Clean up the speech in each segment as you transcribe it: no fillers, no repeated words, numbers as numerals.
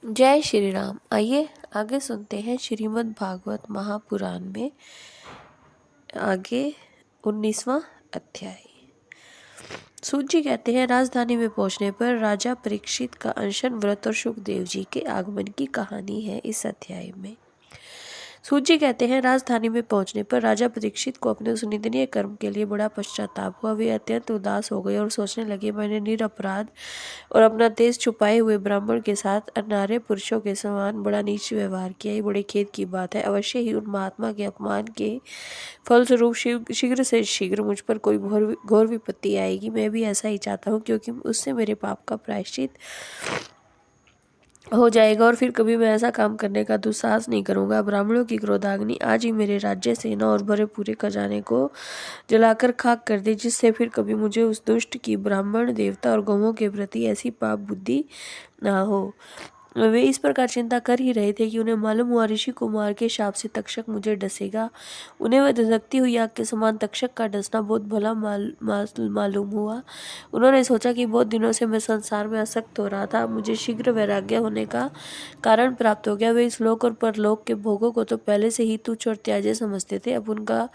जय श्री राम। आइए आगे सुनते हैं श्रीमद् भागवत महापुराण में आगे 19वां अध्याय। सूत जी कहते हैं, राजधानी में पहुंचने पर राजा परीक्षित का अनशन व्रत और सुखदेव जी के आगमन की कहानी है इस अध्याय में। सूत जी कहते हैं, राजधानी में पहुंचने पर राजा परीक्षित को अपने उस निंदनीय कर्म के लिए बड़ा पश्चाताप हुआ। वे अत्यंत उदास हो गए और सोचने लगे, मैंने निरपराध और अपना तेज छुपाए हुए ब्राह्मण के साथ अनार्य पुरुषों के समान बड़ा नीच व्यवहार किया। ये बड़े खेद की बात है। अवश्य ही उन महात्मा के अपमान के फलस्वरूप शीघ्र से शीघ्र मुझ पर कोई घोर विपत्ति आएगी। मैं भी ऐसा ही चाहता हूँ, क्योंकि उससे मेरे पाप का प्रायश्चित हो जाएगा और फिर कभी मैं ऐसा काम करने का दुस्साहस नहीं करूंगा। ब्राह्मणों की क्रोधाग्नि आज ही मेरे राज्य, सेना और भरे पूरे खजाने को जलाकर खाक कर दे, जिससे फिर कभी मुझे उस दुष्ट की ब्राह्मण देवता और गौओं के प्रति ऐसी पाप बुद्धि ना हो। वे इस प्रकार चिंता कर ही रहे थे कि उन्हें मालूम हुआ ऋषि कुमार के शाप से तक्षक मुझे डसेगा। उन्हें वह धधकती हुई आग के समान तक्षक का डसना बहुत भला मालूम हुआ। उन्होंने सोचा कि बहुत दिनों से मैं संसार में आसक्त हो रहा था, मुझे शीघ्र वैराग्य होने का कारण प्राप्त हो गया। वे इस लोक और परलोक के भोगों को तो पहले से ही तुच्छ और त्याज्य समझते थे, अब उनका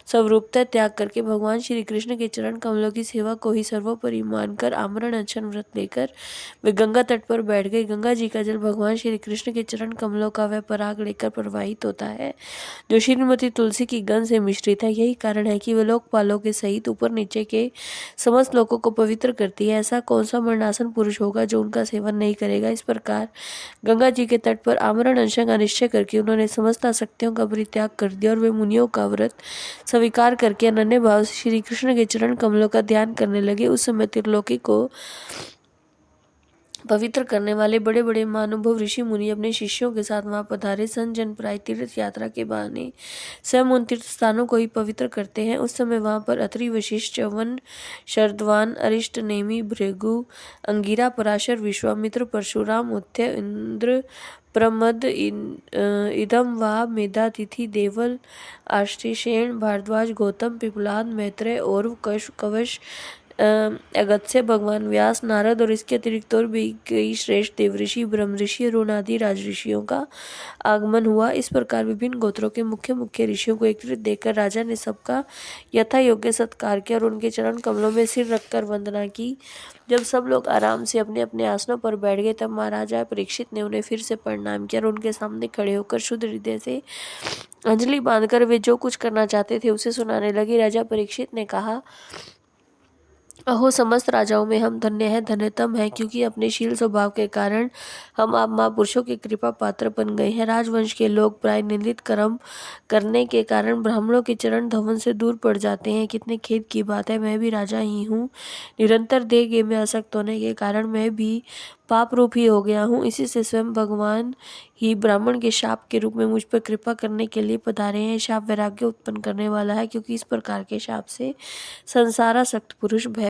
स्वरूपतः त्याग करके भगवान श्री कृष्ण के चरण कमलों की सेवा को ही सर्वोपरि मानकर आमरण अनशन व्रत लेकर वे गंगा तट पर बैठ गए। गंगा जी का जल भगवान श्री कृष्ण के चरण कमलों का वह पराग लेकर प्रवाहित होता है जो श्रीमती तुलसी की गंध से मिश्रित है। यही कारण है कि वे लोकपालों के सहित ऊपर नीचे के समस्त लोगों को पवित्र करती है। ऐसा कौन सा मरणासन पुरुष होगा जो उनका सेवन नहीं करेगा। इस प्रकार गंगा जी के तट पर आमरण अनशन का निश्चय करके उन्होंने समस्त आसक्तियों का परित्याग कर दिया और वे मुनियों का व्रत स्वीकार करके अनन्य भाव से श्री कृष्ण के चरण कमलों का ध्यान करने लगे। उस समय त्रिलोकी को पवित्र करने वाले बड़े बड़े महानुभव ऋषि मुनि अपने शिष्यों के साथ वहां पधारे। संत जन प्राय तीर्थ यात्रा के बहाने स्वयं उन तीर्थ स्थानों को ही पवित्र करते हैं। उस समय वहां पर अत्रि, वशिष्ठ, च्यवन, शरद्वान, अरिष्ट, नेमि, भृगु, अंगिरा, पराशर, विश्वामित्र, परशुराम, उत्य, इंद्र, प्रमद, इदम वा, मेधातिथि, देवल, आश्रिशेन, भारद्वाज, गौतम, पिपलाद, मैत्रेय और कवश, अगस्त्य, भगवान व्यास, नारद और इसके अतिरिक्त और भी कई श्रेष्ठ देवऋषि, ब्रह्म ऋषि, अरुण आदि राजऋषियों का आगमन हुआ। इस प्रकार विभिन्न गोत्रों के मुख्य मुख्य ऋषियों को एकत्रित देखकर राजा ने सबका यथा योग्य सत्कार किया और उनके चरण कमलों में सिर रखकर वंदना की। जब सब लोग आराम से अपने अपने आसनों पर बैठ गए, तब महाराजा परीक्षित ने उन्हें फिर से प्रणाम किया और उनके सामने खड़े होकर शुद्ध हृदय से अंजलि बांधकर वे जो कुछ करना चाहते थे उसे सुनाने लगे। राजा परीक्षित ने कहा, अहो, समस्त राजाओं में हम धन्य हैं, धन्यतम हैं, क्योंकि अपने शील स्वभाव के कारण हम आप महापुरुषों के कृपा पात्र बन गए हैं। राजवंश के लोग प्राय निंदित कर्म करने के कारण ब्राह्मणों के चरण धवन से दूर पड़ जाते हैं। कितने खेद की बात है, मैं भी राजा ही हूँ। निरंतर देह में आसक्त होने के कारण मैं भी पाप रूप ही हो गया हूँ। इसी से स्वयं भगवान ही ब्राह्मण के शाप के रूप में मुझ पर कृपा करने के लिए पधारे हैं। शाप वैराग्य उत्पन्न करने वाला है, क्योंकि इस प्रकार के शाप से संसारासक्त पुरुष भय